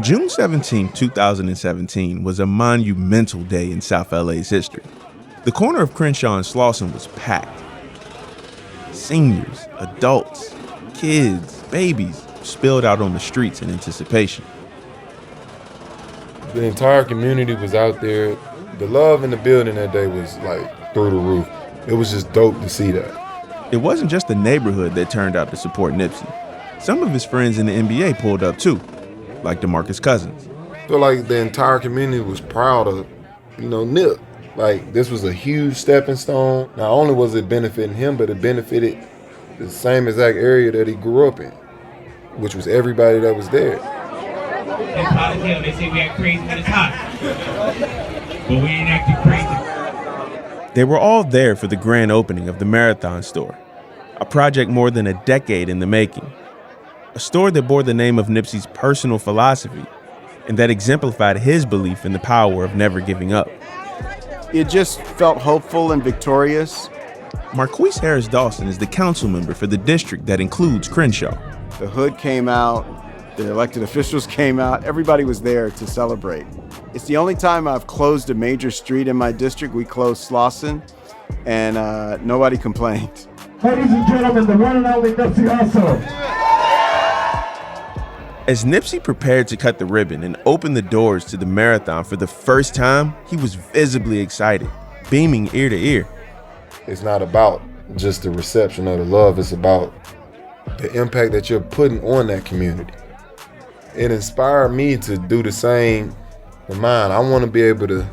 June 17, 2017 was a monumental day in South LA's history. The corner of Crenshaw and Slauson was packed. Seniors, adults, kids, babies spilled out on the streets in anticipation. The entire community was out there. The love in the building that day was like through the roof. It was just dope to see that. It wasn't just the neighborhood that turned out to support Nipsey. Some of his friends in the NBA pulled up too, like DeMarcus Cousins. I feel like the entire community was proud of, Nip. Like, this was a huge stepping stone. Not only was it benefiting him, but it benefited the same exact area that he grew up in, which was everybody that was there. It's hot as hell. They say we act crazy when it's hot. But we ain't acting crazy. They were all there for the grand opening of the Marathon store, a project more than a decade in the making. A store that bore the name of Nipsey's personal philosophy and that exemplified his belief in the power of never giving up. It just felt hopeful and victorious. Marquise Harris Dawson is the council member for the district that includes Crenshaw. The hood came out, the elected officials came out, everybody was there to celebrate. It's the only time I've closed a major street in my district. We closed Slauson, and nobody complained. Ladies and gentlemen, the one and only Nipsey Hussle. As Nipsey prepared to cut the ribbon and open the doors to the marathon for the first time, he was visibly excited, beaming ear to ear. It's not about just the reception of the love, it's about the impact that you're putting on that community. It inspired me to do the same with mine. I want to be able to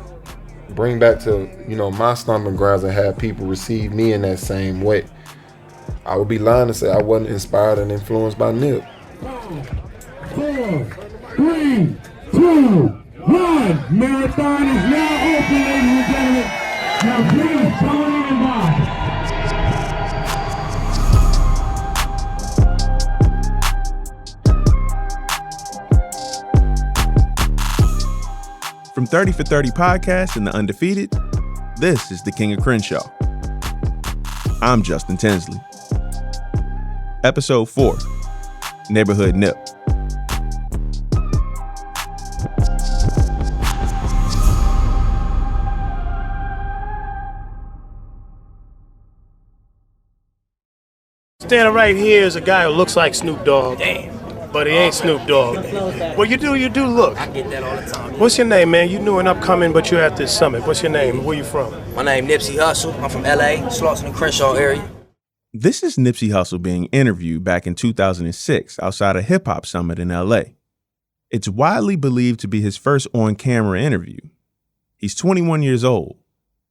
bring back to, my stomping grounds and have people receive me in that same way. I would be lying to say I wasn't inspired and influenced by Nip. 4, 3, 2, 1. Marathon is now open, ladies and gentlemen. Now please join in and watch. From 30 for 30 Podcast and The Undefeated, this is The King of Crenshaw. I'm Justin Tinsley. Episode 4, Neighborhood Nip. Standing right here is a guy who looks like Snoop Dogg. Damn. But he ain't Snoop Dogg. Well, you do look. I get that all the time. What's your name, man? You new and upcoming, but you're at this summit. What's your name? Where you from? My name Nipsey Hussle. I'm from LA, Slauson and Crenshaw area. This is Nipsey Hussle being interviewed back in 2006 outside a hip-hop summit in LA. It's widely believed to be his first on-camera interview. He's 21 years old,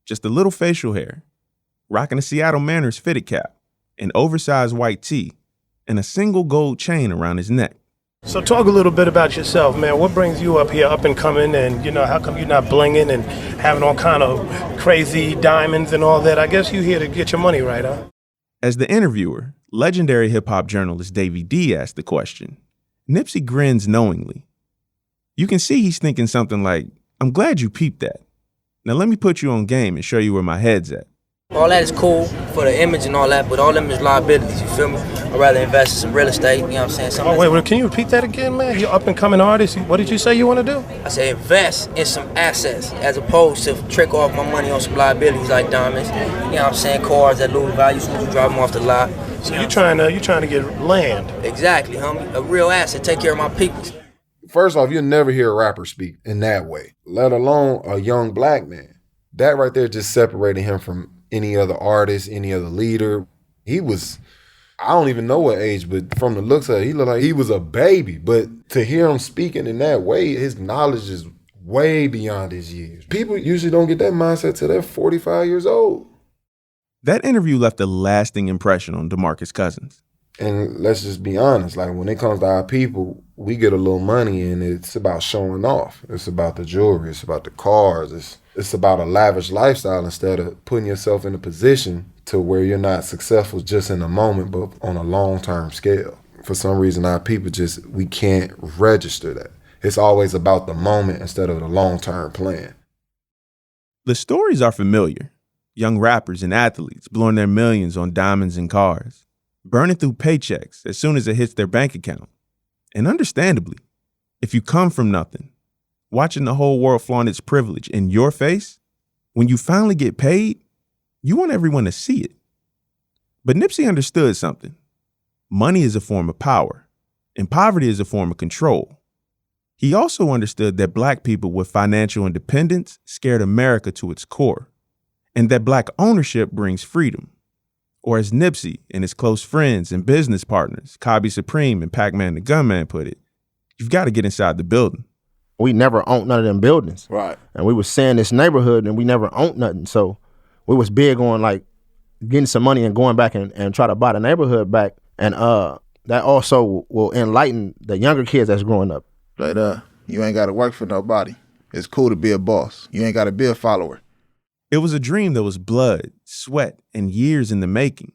just a little facial hair, rocking a Seattle Mariners fitted cap, an oversized white tee, and a single gold chain around his neck. So talk a little bit about yourself, man. What brings you up here, up and coming, and how come you're not blinging and having all kind of crazy diamonds and all that? I guess you're here to get your money right, huh? As the interviewer, legendary hip-hop journalist Davey D asked the question, Nipsey grins knowingly. You can see he's thinking something like, I'm glad you peeped that. Now let me put you on game and show you where my head's at. All that is cool for the image and all that, but all them is liabilities, you feel me? I'd rather invest in some real estate, you know what I'm saying? Something wait, can you repeat that again, man? You're up and coming artist. What did you say you want to do? I say invest in some assets as opposed to trick off my money on some liabilities like diamonds, you know what I'm saying? Cars that lose value as soon as you drive them off the lot. So you're trying to get land. Exactly, homie. A real asset, take care of my people. First off, you'll never hear a rapper speak in that way, let alone a young black man. That right there just separated him from any other artist, any other leader. He was, I don't even know what age, but from the looks of it, he looked like he was a baby. But to hear him speaking in that way, his knowledge is way beyond his years. People usually don't get that mindset till they're 45 years old. That interview left a lasting impression on DeMarcus Cousins. And let's just be honest, like when it comes to our people, we get a little money and it's about showing off. It's about the jewelry, it's about the cars, it's about a lavish lifestyle instead of putting yourself in a position to where you're not successful just in a moment, but on a long-term scale. For some reason, our people we can't register that. It's always about the moment instead of the long-term plan. The stories are familiar. Young rappers and athletes blowing their millions on diamonds and cars, burning through paychecks as soon as it hits their bank account. And understandably, If you come from nothing, watching the whole world flaunt its privilege in your face, when you finally get paid, you want everyone to see it. But Nipsey understood something. Money is a form of power, and poverty is a form of control. He also understood that Black people with financial independence scared America to its core, and that Black ownership brings freedom. Or as Nipsey and his close friends and business partners, Cobby Supreme and Pac-Man the Gunman put it, you've got to get inside the building. We never owned none of them buildings. Right. And we was seeing this neighborhood and we never owned nothing. So we was big on like getting some money and going back and try to buy the neighborhood back. And that also will enlighten the younger kids that's growing up. Like, you ain't got to work for nobody. It's cool to be a boss. You ain't got to be a follower. It was a dream that was blood, sweat, and years in the making.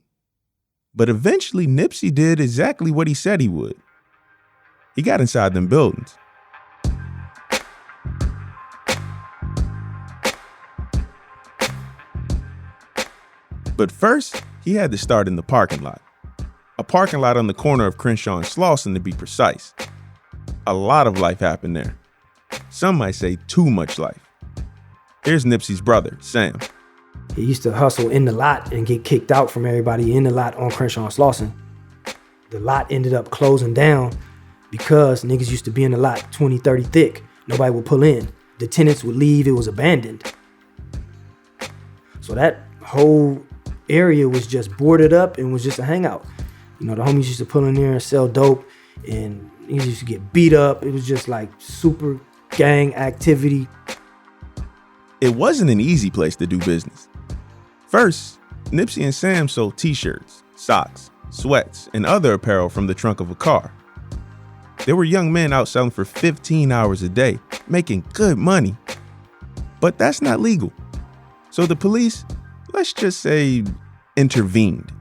But eventually, Nipsey did exactly what he said he would. He got inside them buildings. But first, he had to start in the parking lot. A parking lot on the corner of Crenshaw and Slauson, to be precise. A lot of life happened there. Some might say too much life. Here's Nipsey's brother, Sam. He used to hustle in the lot and get kicked out from everybody in the lot on Crenshaw and Slauson. The lot ended up closing down because niggas used to be in the lot 20, 30 thick. Nobody would pull in. The tenants would leave, it was abandoned. So that whole area was just boarded up and was just a hangout. You know, the homies used to pull in there and sell dope, and niggas used to get beat up. It was just like super gang activity. It wasn't an easy place to do business. First, Nipsey and Sam sold t-shirts, socks, sweats, and other apparel from the trunk of a car. There were young men out selling for 15 hours a day, making good money. But that's not legal. So the police, let's just say, intervened.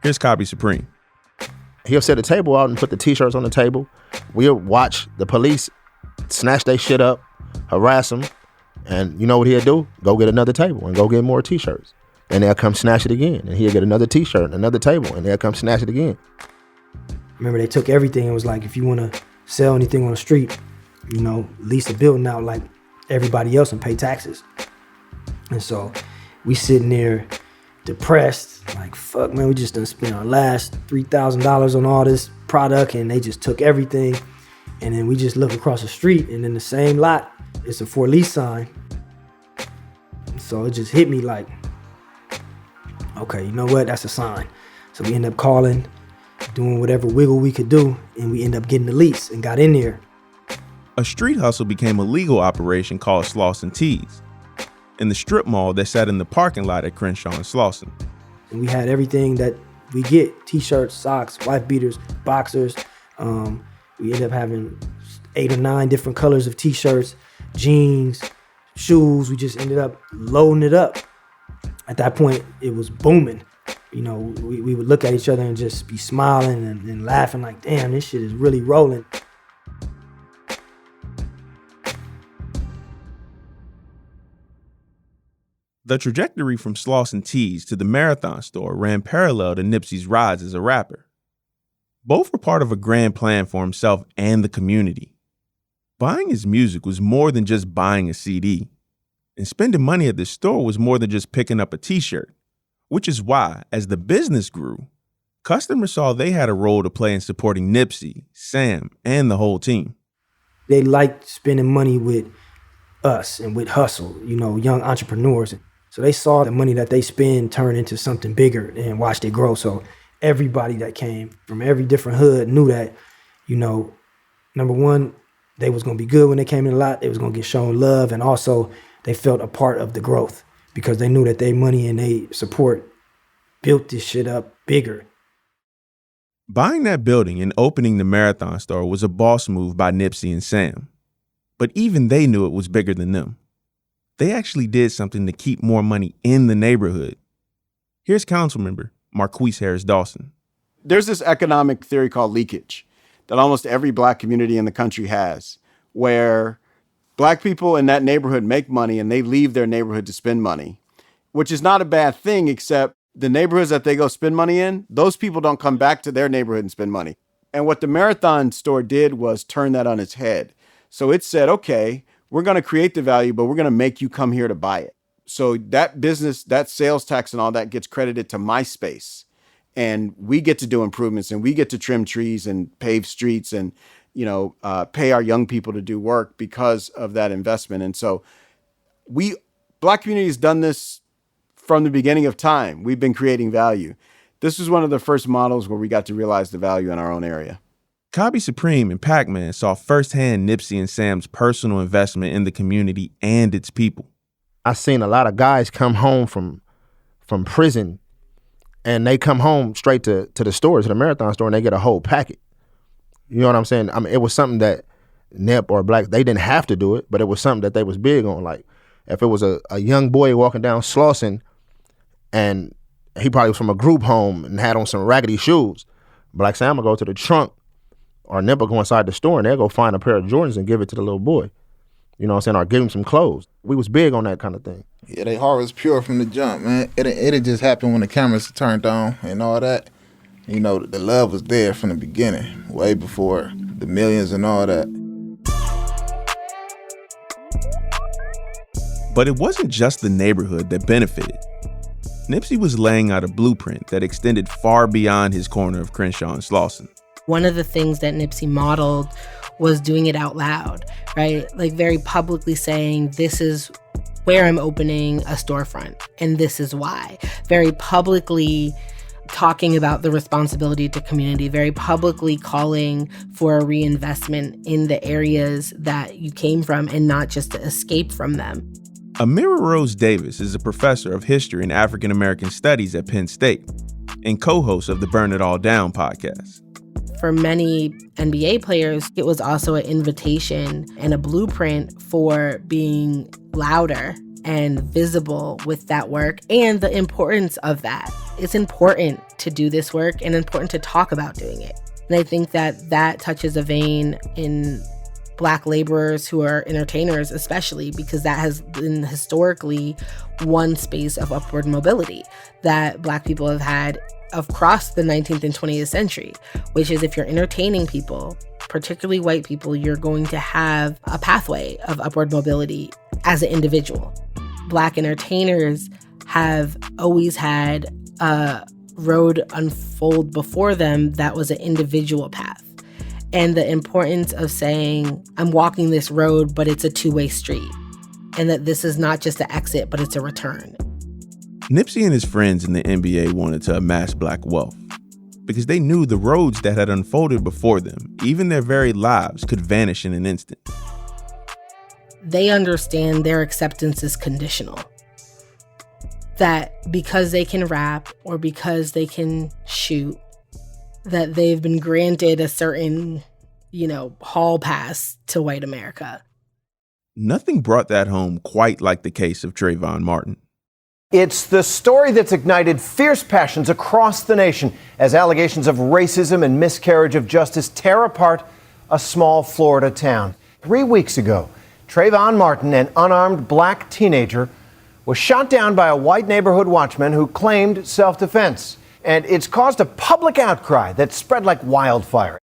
Here's Cobby Supreme. He'll set the table out and put the t-shirts on the table. We'll watch the police snatch their shit up, harass them, and you know what he'll do? Go get another table and go get more t-shirts. And they'll come snatch it again. And he'll get another t-shirt, another table, and they'll come snatch it again. Remember, they took everything and was like, if you want to sell anything on the street, you know, lease a building out like everybody else and pay taxes. And so we sitting there depressed, like, fuck, man, we just done spent our last $3,000 on all this product and they just took everything. And then we just look across the street and in the same lot, it's a for lease sign. So it just hit me like, okay, you know what? That's a sign. So we end up calling, doing whatever wiggle we could do, and we end up getting the lease and got in there. A street hustle became a legal operation called Slauson Tees in the strip mall that sat in the parking lot at Crenshaw and Slauson. And we had everything that we get, t-shirts, socks, wife beaters, boxers. We ended up having 8 or 9 different colors of t-shirts, jeans, shoes. We just ended up loading it up. At that point, it was booming. You know, we would look at each other and just be smiling and laughing like, damn, this shit is really rolling. The trajectory from Slauson Tees to the Marathon store ran parallel to Nipsey's rise as a rapper. Both were part of a grand plan for himself and the community. Buying his music was more than just buying a CD, and spending money at the store was more than just picking up a t-shirt, which is why, as the business grew, customers saw they had a role to play in supporting Nipsey, Sam, and the whole team. They liked spending money with us and with hustle, you know, young entrepreneurs. So they saw the money that they spend turn into something bigger and watched it grow. So everybody that came from every different hood knew that, you know, number one, they was going to be good when they came in the lot. They was going to get shown love. And also they felt a part of the growth because they knew that their money and their support built this shit up bigger. Buying that building and opening the Marathon store was a boss move by Nipsey and Sam. But even they knew it was bigger than them. They actually did something to keep more money in the neighborhood. Here's Councilmember Marquise Harris Dawson. There's this economic theory called leakage that almost every Black community in the country has, where Black people in that neighborhood make money and they leave their neighborhood to spend money, which is not a bad thing, except the neighborhoods that they go spend money in, those people don't come back to their neighborhood and spend money. And what the Marathon store did was turn that on its head. So it said, okay, we're going to create the value, but we're going to make you come here to buy it. So that business, that sales tax and all that gets credited to my space. And we get to do improvements and we get to trim trees and pave streets and, pay our young people to do work because of that investment. And so Black community has done this from the beginning of time. We've been creating value. This was one of the first models where we got to realize the value in our own area. Cobby Supreme and Pac-Man saw firsthand Nipsey and Sam's personal investment in the community and its people. I seen a lot of guys come home from prison, and they come home straight to the store, to the Marathon store, and they get a whole packet. You know what I'm saying? I mean, it was something that Nip or Black, they didn't have to do it, but it was something that they was big on. Like, if it was a young boy walking down Slauson, and he probably was from a group home and had on some raggedy shoes, Black Sam will go to the trunk, or Nip will go inside the store, and they'll go find a pair of Jordans and give it to the little boy. You know what I'm saying? Or give him some clothes. We was big on that kind of thing. Yeah, they heart was pure from the jump, man. It just happened when the cameras turned on and all that. The love was there from the beginning, way before the millions and all that. But it wasn't just the neighborhood that benefited. Nipsey was laying out a blueprint that extended far beyond his corner of Crenshaw and Slauson. One of the things that Nipsey modeled was doing it out loud, right? Like very publicly saying, this is where I'm opening a storefront and this is why. Very publicly talking about the responsibility to community, very publicly calling for a reinvestment in the areas that you came from and not just to escape from them. Amira Rose Davis is a professor of history and African American studies at Penn State and co-host of the Burn It All Down podcast. For many NBA players, it was also an invitation and a blueprint for being louder and visible with that work and the importance of that. It's important to do this work and important to talk about doing it. And I think that touches a vein in Black laborers who are entertainers, especially because that has been historically one space of upward mobility that Black people have had across the 19th and 20th century, which is if you're entertaining people, particularly white people, you're going to have a pathway of upward mobility as an individual. Black entertainers have always had a road unfold before them that was an individual path. And the importance of saying, I'm walking this road, but it's a two-way street. And that this is not just an exit, but it's a return. Nipsey and his friends in the NBA wanted to amass Black wealth because they knew the roads that had unfolded before them, even their very lives, could vanish in an instant. They understand their acceptance is conditional. That because they can rap or because they can shoot, that they've been granted a certain, hall pass to white America. Nothing brought that home quite like the case of Trayvon Martin. It's the story that's ignited fierce passions across the nation as allegations of racism and miscarriage of justice tear apart a small Florida town. 3 weeks ago, Trayvon Martin, an unarmed Black teenager, was shot down by a white neighborhood watchman who claimed self-defense. And it's caused a public outcry that spread like wildfire.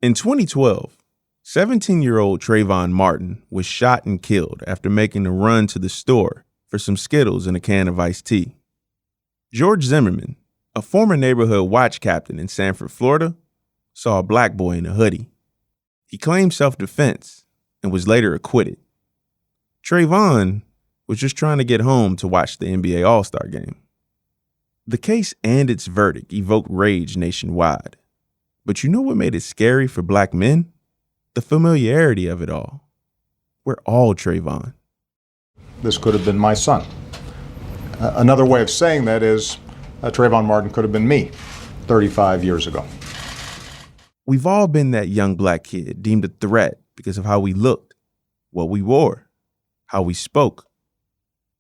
In 2012, 17-year-old Trayvon Martin was shot and killed after making a run to the store for some Skittles and a can of iced tea. George Zimmerman, a former neighborhood watch captain in Sanford, Florida, saw a Black boy in a hoodie. He claimed self-defense and was later acquitted. Trayvon was just trying to get home to watch the NBA All-Star game. The case and its verdict evoked rage nationwide. But you know what made it scary for Black men? The familiarity of it all. We're all Trayvon. This could have been my son. Another way of saying that is Trayvon Martin could have been me 35 years ago. We've all been that young Black kid deemed a threat because of how we looked, what we wore, how we spoke.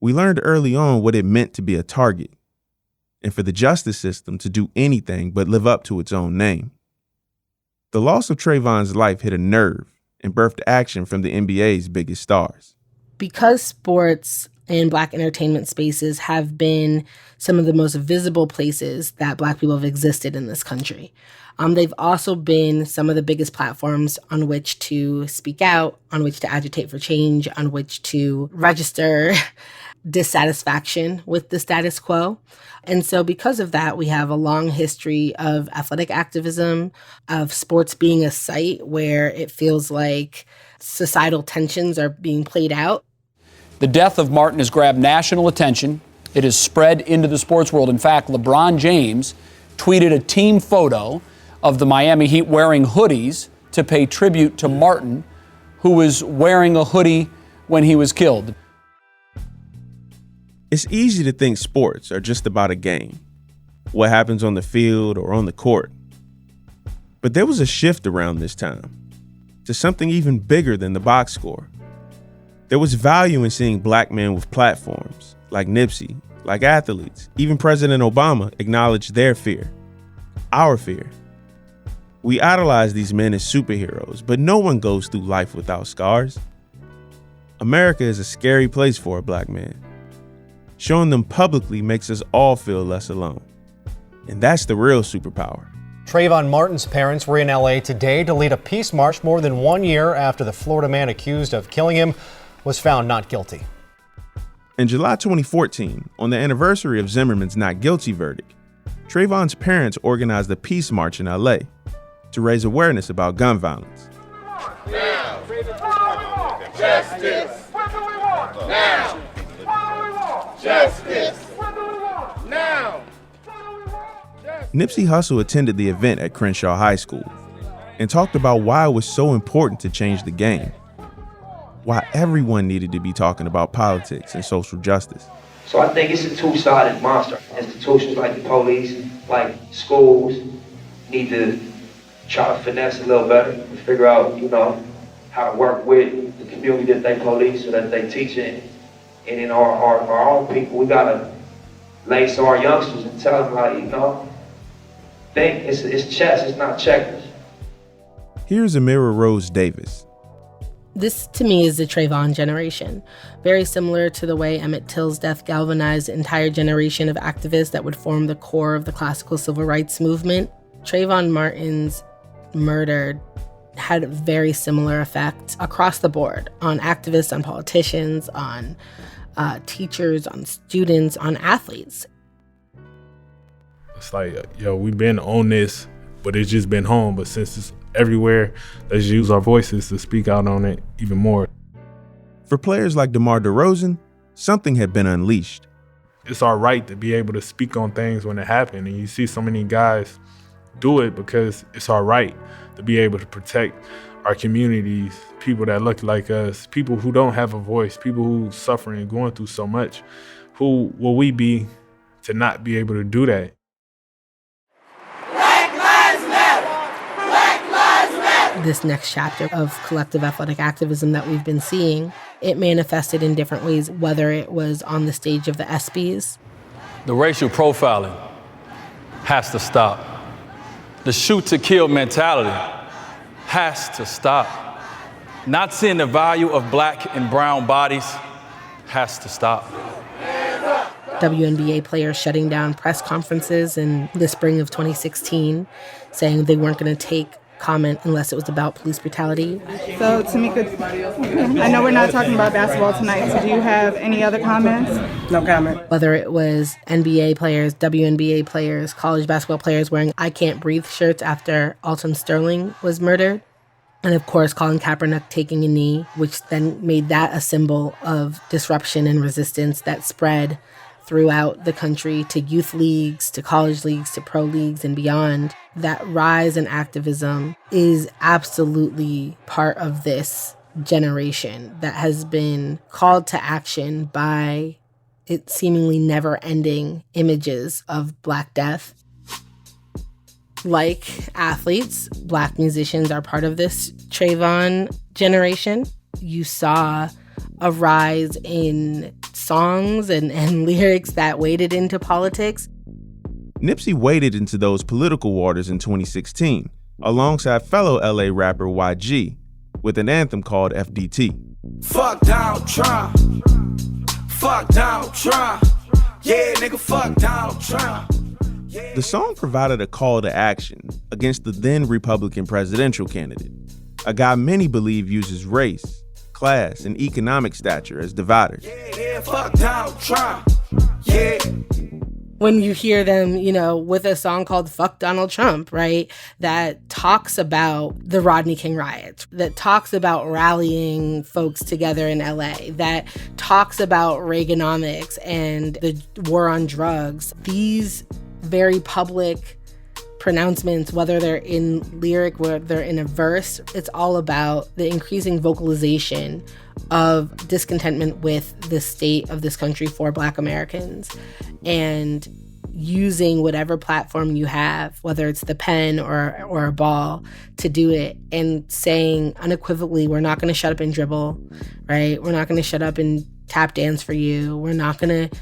We learned early on what it meant to be a target and for the justice system to do anything but live up to its own name. The loss of Trayvon's life hit a nerve and birthed action from the NBA's biggest stars. Because sports and Black entertainment spaces have been some of the most visible places that Black people have existed in this country. They've also been some of the biggest platforms on which to speak out, on which to agitate for change, on which to register dissatisfaction with the status quo. And so because of that, we have a long history of athletic activism, of sports being a site where it feels like societal tensions are being played out. The death of Martin has grabbed national attention. It has spread into the sports world. In fact, LeBron James tweeted a team photo of the Miami Heat wearing hoodies to pay tribute to Martin, who was wearing a hoodie when he was killed. It's easy to think sports are just about a game, what happens on the field or on the court. But there was a shift around this time to something even bigger than the box score. There was value in seeing Black men with platforms, like Nipsey, like athletes. Even President Obama acknowledged their fear, our fear. We idolize these men as superheroes, but no one goes through life without scars. America is a scary place for a Black man. Showing them publicly makes us all feel less alone. And that's the real superpower. Trayvon Martin's parents were in LA today to lead a peace march more than 1 year after the Florida man accused of killing him was found not guilty. In July 2014, on the anniversary of Zimmerman's not guilty verdict, Trayvon's parents organized a peace march in LA to raise awareness about gun violence. Now. Justice. Now. Justice. Now. Nipsey Hussle attended the event at Crenshaw High School and talked about why it was so important to change the game, why everyone needed to be talking about politics and social justice. So I think it's a two-sided monster. Institutions like the police, like schools, need to try to finesse a little better and figure out, how to work with the community that they police so that they teach it. And in our own people, we gotta lace our youngsters and tell them, think it's chess, it's not checkers. Here's Amira Rose Davis. This, to me, is the Trayvon generation. Very similar to the way Emmett Till's death galvanized an entire generation of activists that would form the core of the classical civil rights movement. Trayvon Martin's murder had a very similar effect across the board on activists, on politicians, on teachers, on students, on athletes. It's like, we've been on this, but it's just been home. But since it's everywhere, let's use our voices to speak out on it even more. For players like DeMar DeRozan, something had been unleashed. It's our right to be able to speak on things when it happened. And you see so many guys do it because it's our right to be able to protect our communities, people that look like us, people who don't have a voice, people who suffering and going through so much. Who will we be to not be able to do that? Black Lives Matter! Black Lives Matter! This next chapter of collective athletic activism that we've been seeing, it manifested in different ways, whether it was on the stage of the ESPYs. The racial profiling has to stop. The shoot to kill mentality has to stop. Not seeing the value of Black and brown bodies has to stop. WNBA players shutting down press conferences in the spring of 2016, saying they weren't going to take comment unless it was about police brutality. So, Tamika, I know we're not talking about basketball tonight, so do you have any other comments? No comment. Whether it was NBA players, WNBA players, college basketball players wearing I Can't Breathe shirts after Alton Sterling was murdered. And of course, Colin Kaepernick taking a knee, which then made that a symbol of disruption and resistance that spread throughout the country to youth leagues, to college leagues, to pro leagues and beyond. That rise in activism is absolutely part of this generation that has been called to action by it seemingly never-ending images of Black death. Like athletes, Black musicians are part of this Trayvon generation. You saw a rise in songs and lyrics that waded into politics. Nipsey waded into those political waters in 2016, alongside fellow LA rapper YG, with an anthem called FDT. Fuck Donald Trump. fuck Donald Trump. Yeah, nigga, fuck Donald Trump. The song provided a call to action against the then Republican presidential candidate, a guy many believe uses race, class, and economic stature as dividers. Yeah, fuck Donald Trump. Yeah. When you hear them, with a song called Fuck Donald Trump, right? That talks about the Rodney King riots, that talks about rallying folks together in LA, that talks about Reaganomics and the war on drugs. These very public pronouncements, whether they're in lyric, whether they're in a verse, it's all about the increasing vocalization of discontentment with the state of this country for Black Americans, and using whatever platform you have, whether it's the pen or a ball, to do it, and saying unequivocally, we're not going to shut up and dribble, right? We're not going to shut up and tap dance for you. We're not going to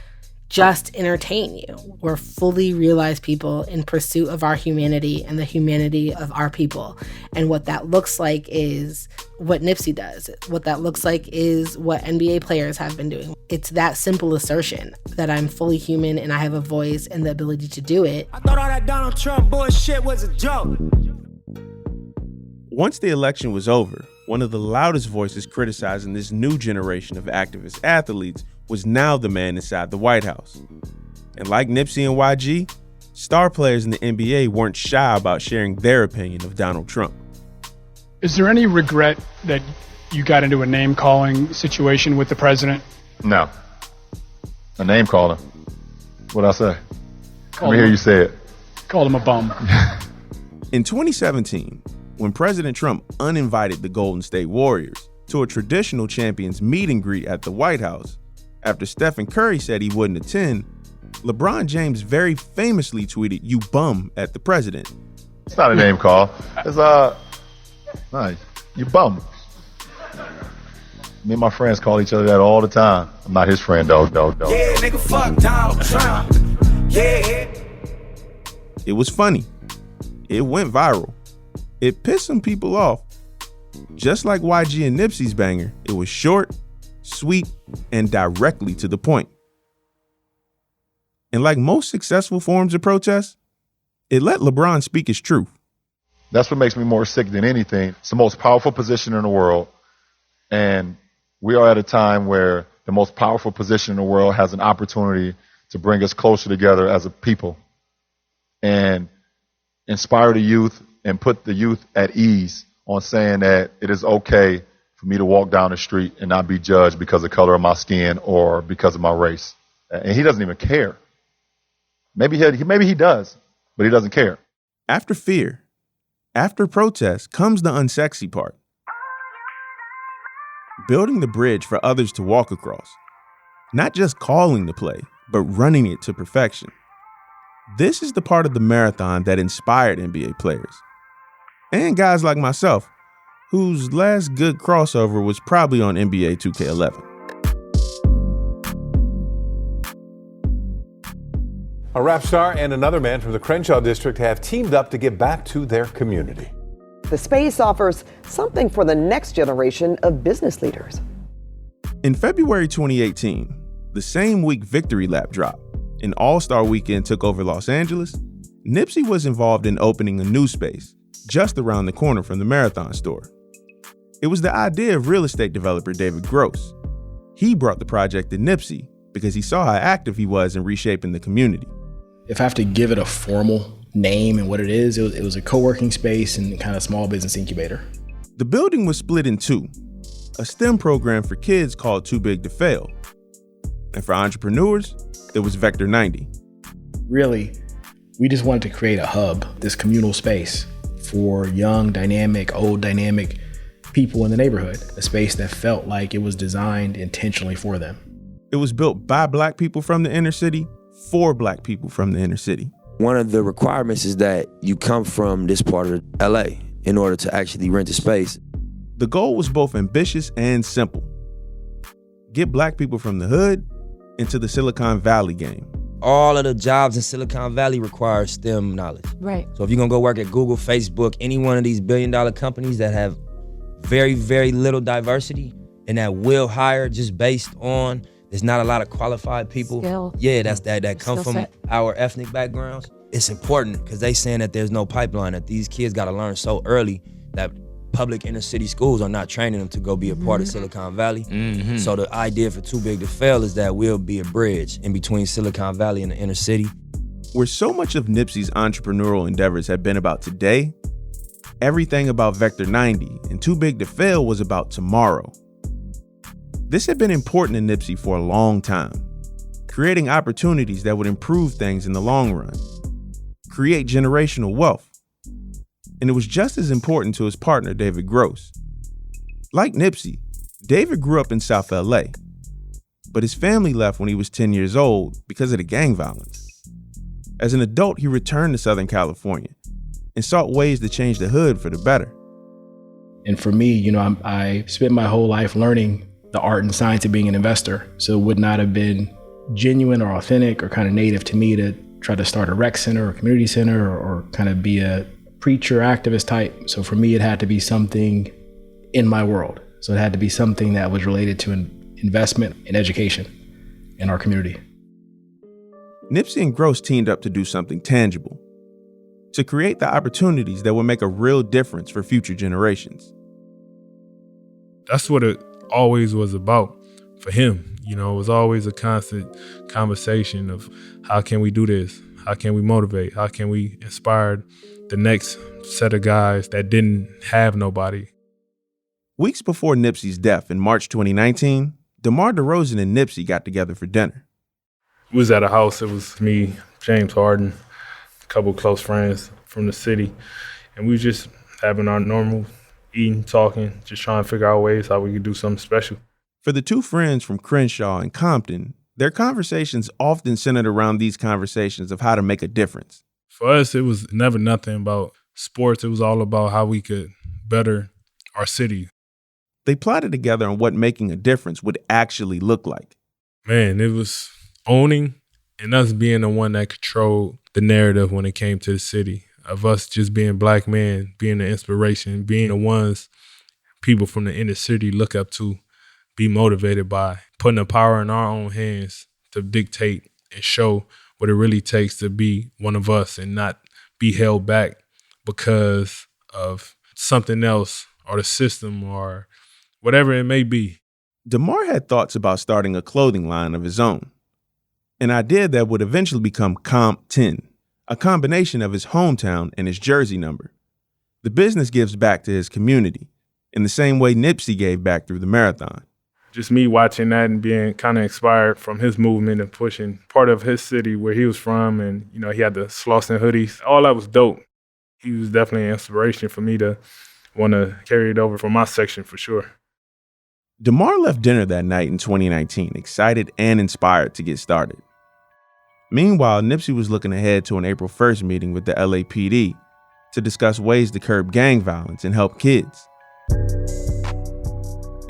just entertain you. We're fully realized people in pursuit of our humanity and the humanity of our people. And what that looks like is what Nipsey does. What that looks like is what NBA players have been doing. It's that simple assertion that I'm fully human and I have a voice and the ability to do it. I thought all that Donald Trump bullshit was a joke. Once the election was over, one of the loudest voices criticizing this new generation of activist athletes was now the man inside the White House. And like Nipsey and YG, star players in the NBA weren't shy about sharing their opinion of Donald Trump. Is there any regret that you got into a name-calling situation with the president? No. A name calling? What'd I say? Let me hear you say it. Called him a bum. In 2017, when President Trump uninvited the Golden State Warriors to a traditional champions meet and greet at the White House, after Stephen Curry said he wouldn't attend, LeBron James very famously tweeted, "You bum," at the president. It's not a name call. It's nice. You bum. Me and my friends call each other that all the time. I'm not his friend, though. Yeah, nigga, fuck Donald Trump. Yeah. It was funny. It went viral. It pissed some people off. Just like YG and Nipsey's banger, it was short, sweet, and directly to the point. And like most successful forms of protest, it let LeBron speak his truth. That's what makes me more sick than anything. It's the most powerful position in the world. And we are at a time where the most powerful position in the world has an opportunity to bring us closer together as a people and inspire the youth and put the youth at ease on saying that it is okay for me to walk down the street and not be judged because of the color of my skin or because of my race. And he doesn't even care. Maybe he does, but he doesn't care. After fear, after protest comes the unsexy part. Building the bridge for others to walk across. Not just calling the play, but running it to perfection. This is the part of the marathon that inspired NBA players. And guys like myself, whose last good crossover was probably on NBA 2K11. A rap star and another man from the Crenshaw district have teamed up to give back to their community. The space offers something for the next generation of business leaders. In February 2018, the same week Victory Lap dropped, and All-Star Weekend took over Los Angeles, Nipsey was involved in opening a new space just around the corner from the Marathon store. It was the idea of real estate developer David Gross. He brought the project to Nipsey because he saw how active he was in reshaping the community. If I have to give it a formal name and what it is, it was a co-working space and kind of small business incubator. The building was split in two, a STEM program for kids called Too Big to Fail. And for entrepreneurs, there was Vector 90. Really, we just wanted to create a hub, this communal space for young, dynamic, old, dynamic people in the neighborhood, a space that felt like it was designed intentionally for them. It was built by Black people from the inner city for Black people from the inner city. One of the requirements is that you come from this part of LA in order to actually rent a space. The goal was both ambitious and simple. Get Black people from the hood into the Silicon Valley game. All of the jobs in Silicon Valley require STEM knowledge. Right. So if you're gonna go work at Google, Facebook, any one of these billion-dollar companies that have very, very little diversity and that will hire just based on there's not a lot of qualified people. Skill. Yeah, that come Skill from set. our ethnic backgrounds. It's important because they saying that there's no pipeline, that these kids got to learn so early that public inner city schools are not training them to go be a part of Silicon Valley. So the idea for Too Big to Fail is that we'll be a bridge in between Silicon Valley and the inner city. Where so much of Nipsey's entrepreneurial endeavors have been about today, everything about Vector 90 and Too Big to Fail was about tomorrow. This had been important to Nipsey for a long time, creating opportunities that would improve things in the long run, create generational wealth. And it was just as important to his partner, David Gross. Like Nipsey, David grew up in South LA, but his family left when he was 10 years old because of the gang violence. As an adult, he returned to Southern California and sought ways to change the hood for the better. And for me, I spent my whole life learning the art and science of being an investor. So it would not have been genuine or authentic or kind of native to me to try to start a rec center or community center or kind of be a preacher, activist type. So for me, it had to be something in my world. So it had to be something that was related to an investment in education in our community. Nipsey and Gross teamed up to do something tangible, to create the opportunities that would make a real difference for future generations. That's what it always was about for him. It was always a constant conversation of how can we do this? How can we motivate? How can we inspire the next set of guys that didn't have nobody? Weeks before Nipsey's death in March 2019, DeMar DeRozan and Nipsey got together for dinner. We was at a house. It was me, James Harden, a couple close friends from the city, and we was just having our normal eating, talking, just trying to figure out ways how we could do something special. For the two friends from Crenshaw and Compton, their conversations often centered around these conversations of how to make a difference. For us, it was never nothing about sports. It was all about how we could better our city. They plotted together on what making a difference would actually look like. Man, it was owning and us being the one that controlled the narrative when it came to the city, of us just being black men, being the inspiration, being the ones people from the inner city look up to, be motivated by, putting the power in our own hands to dictate and show what it really takes to be one of us and not be held back because of something else or the system or whatever it may be. DeMar had thoughts about starting a clothing line of his own, an idea that would eventually become Comp 10, a combination of his hometown and his jersey number. The business gives back to his community in the same way Nipsey gave back through the marathon. Just me watching that and being kind of inspired from his movement and pushing part of his city where he was from. And, he had the Slauson hoodies. All that was dope. He was definitely an inspiration for me to want to carry it over for my section for sure. DeMar left dinner that night in 2019, excited and inspired to get started. Meanwhile, Nipsey was looking ahead to an April 1st meeting with the LAPD to discuss ways to curb gang violence and help kids.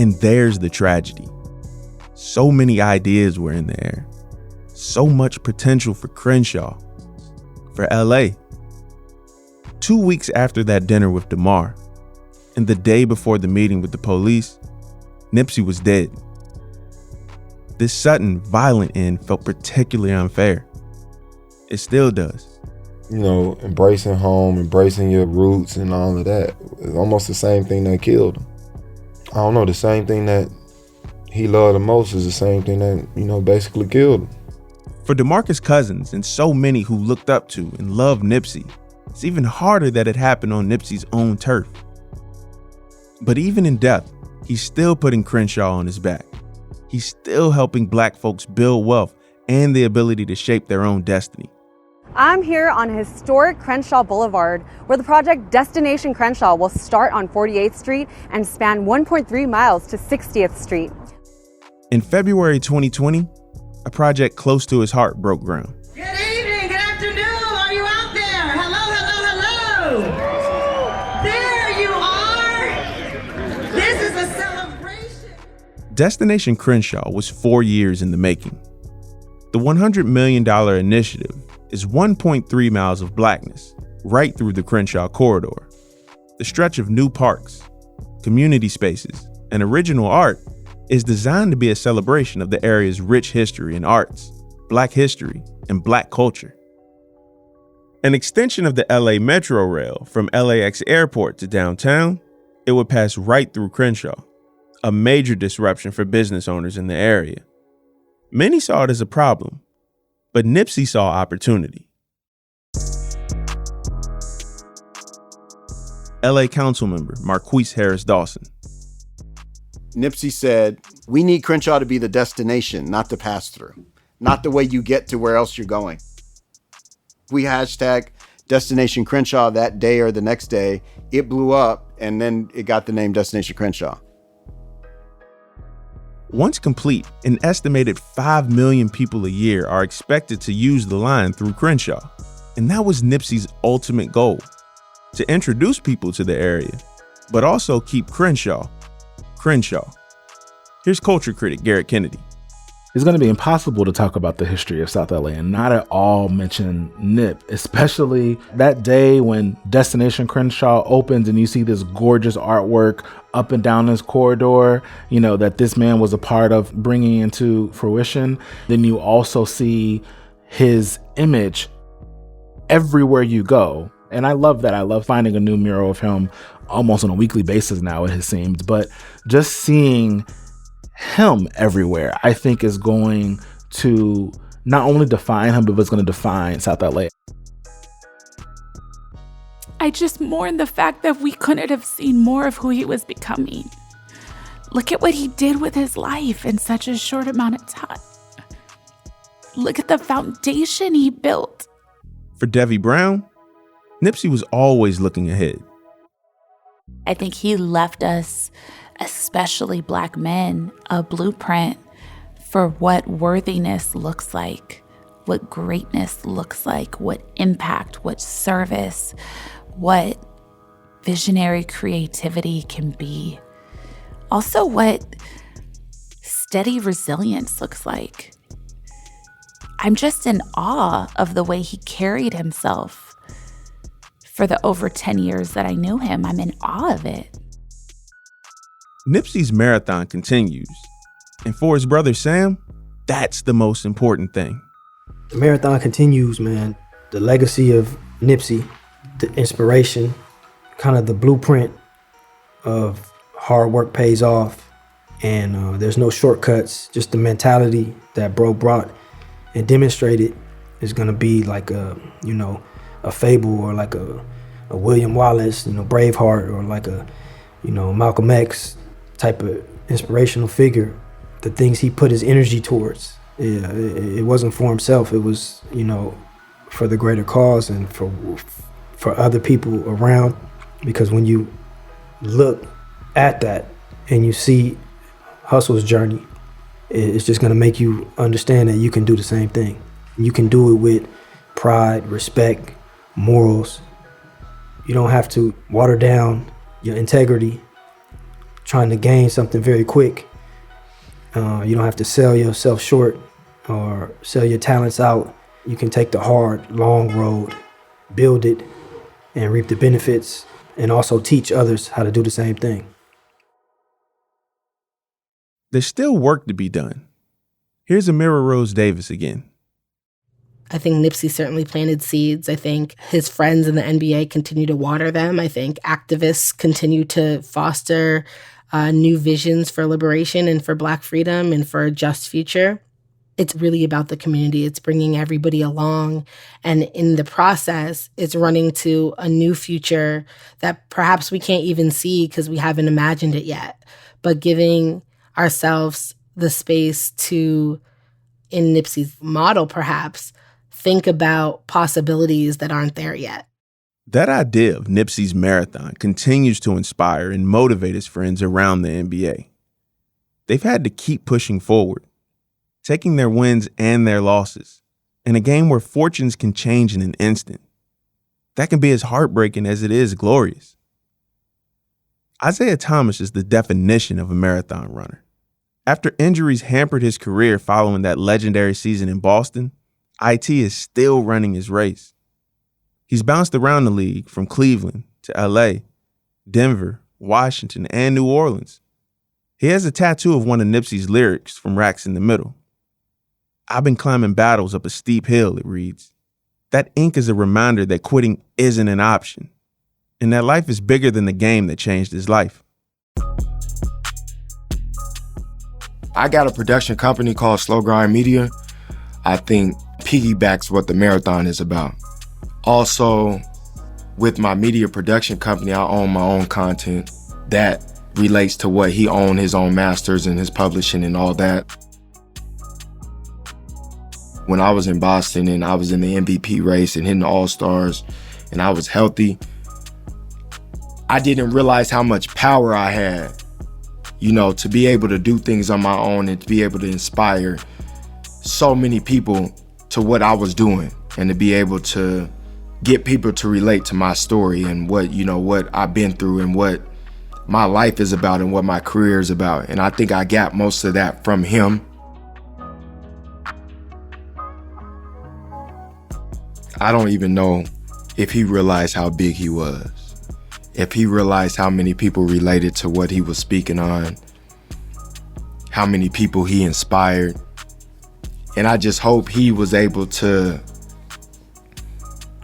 And there's the tragedy. So many ideas were in the air. So much potential for Crenshaw, for LA. 2 weeks after that dinner with DeMar, and the day before the meeting with the police, Nipsey was dead. This sudden, violent end felt particularly unfair. It still does. Embracing home, embracing your roots and all of that. It's almost the same thing that killed him. I don't know, the same thing that he loved the most is the same thing that, basically killed him. For DeMarcus Cousins and so many who looked up to and loved Nipsey, it's even harder that it happened on Nipsey's own turf. But even in death, he's still putting Crenshaw on his back. He's still helping Black folks build wealth and the ability to shape their own destiny. I'm here on historic Crenshaw Boulevard, where the project Destination Crenshaw will start on 48th Street and span 1.3 miles to 60th Street. In February 2020, a project close to his heart broke ground. Good evening, good afternoon. Are you out there? Hello, hello, hello. There you are. This is a celebration. Destination Crenshaw was 4 years in the making. The $100 million initiative is 1.3 miles of blackness right through the Crenshaw corridor. The stretch of new parks, community spaces, and original art is designed to be a celebration of the area's rich history and arts, Black history, and Black culture. An extension of the LA Metro Rail from LAX Airport to downtown, it would pass right through Crenshaw, a major disruption for business owners in the area. Many saw it as a problem, but Nipsey saw opportunity. LA Councilmember Marquise Harris Dawson. Nipsey said, we need Crenshaw to be the destination, not the pass through, not the way you get to where else you're going. We hashtag Destination Crenshaw that day or the next day. It blew up, and then it got the name Destination Crenshaw. Once complete, an estimated 5 million people a year are expected to use the line through Crenshaw. And that was Nipsey's ultimate goal, to introduce people to the area, but also keep Crenshaw. Here's culture critic Garrett Kennedy. It's going to be impossible to talk about the history of South LA and not at all mention Nip, especially that day when Destination Crenshaw opens and you see this gorgeous artwork up and down this corridor, that this man was a part of bringing into fruition. Then you also see his image everywhere you go. And I love that. I love finding a new mural of him almost on a weekly basis now, it has seemed. But just seeing him everywhere, I think, is going to not only define him, but it's going to define South LA. I just mourn the fact that we couldn't have seen more of who he was becoming. Look at what he did with his life in such a short amount of time. Look at the foundation he built. For Devi Brown, Nipsey was always looking ahead. I think he left us, especially Black men, a blueprint for what worthiness looks like, what greatness looks like, what impact, what service, what visionary creativity can be. Also, what steady resilience looks like. I'm just in awe of the way he carried himself. For the over 10 years that I knew him, I'm in awe of it. Nipsey's marathon continues. And for his brother Sam, that's the most important thing. The marathon continues, man. The legacy of Nipsey, the inspiration, kind of the blueprint of hard work pays off. And there's no shortcuts. Just the mentality that bro brought and demonstrated is going to be like a fable, or like a William Wallace, Braveheart, or like a, Malcolm X type of inspirational figure. The things he put his energy towards, it wasn't for himself. It was, for the greater cause and for other people around. Because when you look at that and you see Hustle's journey, it's just going to make you understand that you can do the same thing. You can do it with pride, respect, morals. You don't have to water down your integrity trying to gain something very quick. You don't have to sell yourself short or sell your talents out. You can take the hard, long road, build it, and reap the benefits, and also teach others how to do the same thing. There's still work to be done. Here's Amira Rose Davis again. I think Nipsey certainly planted seeds. I think his friends in the NBA continue to water them. I think activists continue to foster new visions for liberation and for Black freedom and for a just future. It's really about the community. It's bringing everybody along. And in the process, it's running to a new future that perhaps we can't even see because we haven't imagined it yet. But giving ourselves the space to, in Nipsey's model perhaps, think about possibilities that aren't there yet. That idea of Nipsey's marathon continues to inspire and motivate his friends around the NBA. They've had to keep pushing forward, taking their wins and their losses, in a game where fortunes can change in an instant. That can be as heartbreaking as it is glorious. Isaiah Thomas is the definition of a marathon runner. After injuries hampered his career following that legendary season in Boston, IT is still running his race. He's bounced around the league from Cleveland to LA, Denver, Washington, and New Orleans. He has a tattoo of one of Nipsey's lyrics from Racks in the Middle. I've been climbing battles up a steep hill, it reads. That ink is a reminder that quitting isn't an option, and that life is bigger than the game that changed his life. I got a production company called Slow Grind Media. I think piggybacks what the marathon is about. Also, with my media production company, I own my own content that relates to what he owned, his own masters and his publishing and all that. When I was in Boston and I was in the MVP race and hitting the All-Stars and I was healthy, I didn't realize how much power I had, you know, to be able to do things on my own and to be able to inspire so many people to what I was doing and to be able to get people to relate to my story and what, you know, what I've been through and what my life is about and what my career is about. And I think I got most of that from him. I don't even know if he realized how big he was, if he realized how many people related to what he was speaking on, how many people he inspired. And I just hope he was able to,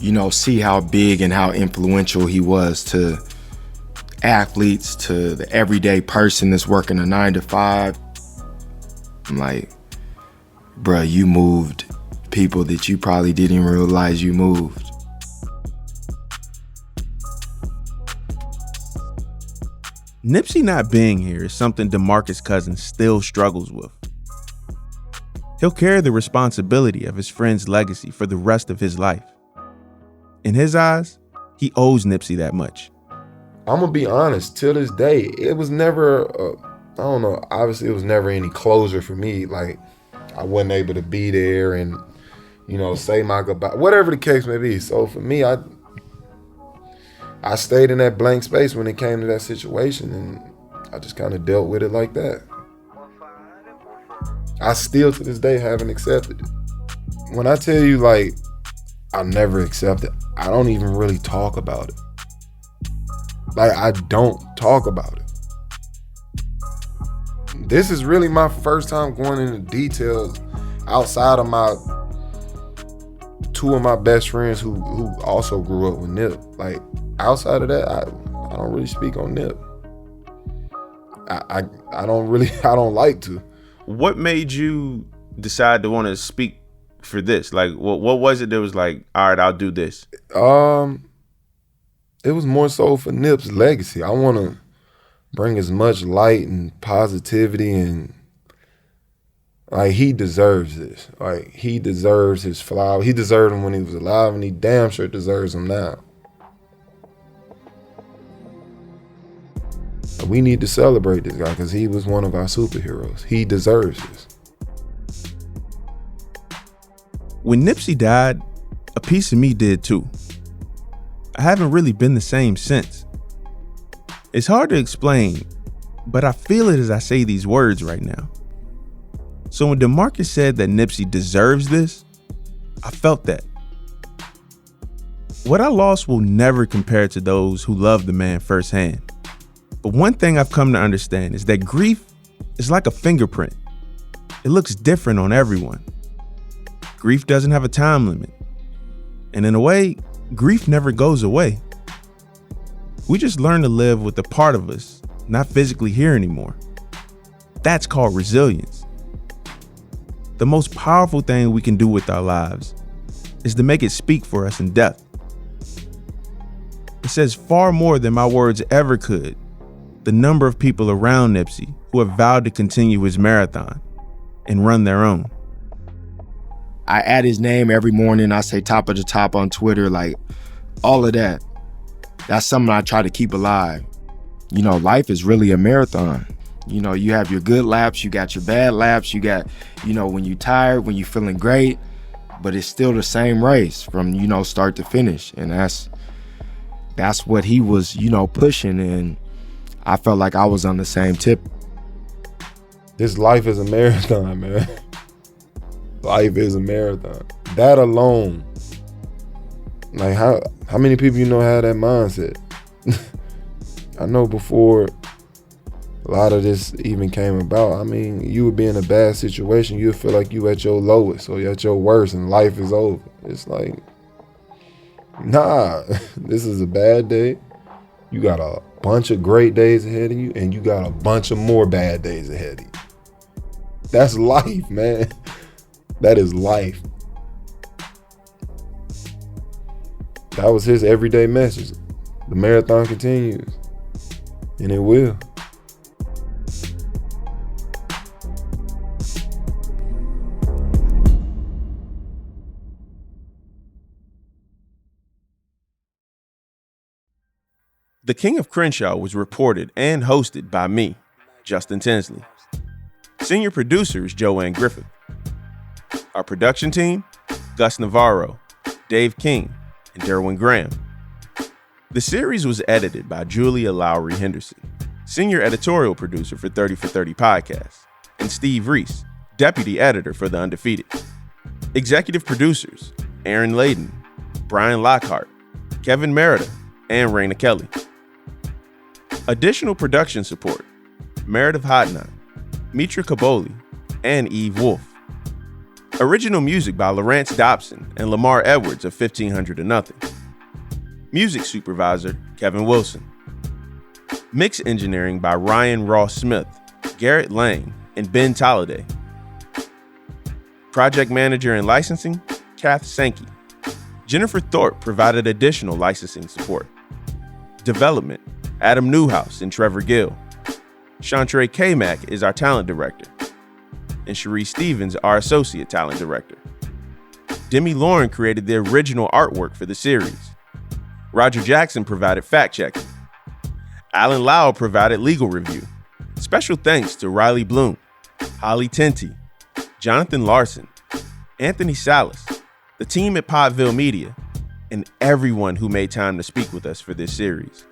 you know, see how big and how influential he was to athletes, to the everyday person that's working a 9-to-5. I'm like, bruh, you moved people that you probably didn't realize you moved. Nipsey not being here is something DeMarcus Cousins still struggles with. He'll carry the responsibility of his friend's legacy for the rest of his life. In his eyes, he owes Nipsey that much. I'm gonna be honest, till this day, it was never, I don't know, obviously it was never any closure for me. Like, I wasn't able to be there and, you know, say my goodbye, whatever the case may be. So for me, I stayed in that blank space when it came to that situation, and I just kind of dealt with it like that. I still to this day haven't accepted it. When I tell you, like, I never accept it, I don't even really talk about it. Like, I don't talk about it. This is really my first time going into details outside of my two of my best friends who also grew up with Nip. Like, outside of that, I don't really speak on Nip. I don't like to. What made you decide to want to speak for this? Like, what was it that was like, all right, I'll do this? It was more so for Nip's legacy. I want to bring as much light and positivity, and like, he deserves this. Like, he deserves his flower. He deserved him when he was alive, and he damn sure deserves him now. We need to celebrate this guy because he was one of our superheroes. He deserves this. When Nipsey died, a piece of me did too. I haven't really been the same since. It's hard to explain, but I feel it as I say these words right now. So when DeMarcus said that Nipsey deserves this, I felt that. What I lost will never compare to those who love the man firsthand. But one thing I've come to understand is that grief is like a fingerprint. It looks different on everyone. Grief doesn't have a time limit. And in a way, grief never goes away. We just learn to live with a part of us not physically here anymore. That's called resilience. The most powerful thing we can do with our lives is to make it speak for us in death. It says far more than my words ever could, the number of people around Nipsey who have vowed to continue his marathon and run their own. I add his name every morning. I say top of the top on Twitter, like, all of that. That's something I try to keep alive. You know, life is really a marathon. You know, you have your good laps, you got your bad laps, you got, you know, when you're tired, when you're feeling great, but it's still the same race from, you know, start to finish. And that's what he was, you know, pushing, and I felt like I was on the same tip. This life is a marathon, man. Life is a marathon. That alone, like, how many people you know have that mindset? I know before a lot of this even came about. I mean, you would be in a bad situation. You would feel like you at your lowest or at your worst and life is over. It's like, nah, this is a bad day. You got a bunch of great days ahead of you, and you got a bunch of more bad days ahead of you. That's life, man. That is life. That was his everyday message. The marathon continues, and it will. The King of Crenshaw was reported and hosted by me, Justin Tinsley. Senior producers, Joanne Griffith. Our production team, Gus Navarro, Dave King, and Derwin Graham. The series was edited by Julia Lowry Henderson, senior editorial producer for 30 for 30 Podcasts, and Steve Reese, deputy editor for The Undefeated. Executive producers, Aaron Layden, Brian Lockhart, Kevin Merida, and Raina Kelly. Additional production support, Meredith Hodnot, Mitra Kaboli, and Eve Wolf. Original music by Lawrence Dobson and Lamar Edwards of 1500 to Nothing. Music supervisor, Kevin Wilson. Mix engineering by Ryan Ross Smith, Garrett Lang, and Ben Tolliday. Project manager and licensing, Kath Sankey. Jennifer Thorpe provided additional licensing support. Development, Adam Newhouse and Trevor Gill. Chantre K-Mac is our talent director. And Cherie Stevens, our associate talent director. Demi Lauren created the original artwork for the series. Roger Jackson provided fact-checking. Alan Lau provided legal review. Special thanks to Riley Bloom, Holly Tenty, Jonathan Larson, Anthony Salas, the team at Podville Media, and everyone who made time to speak with us for this series.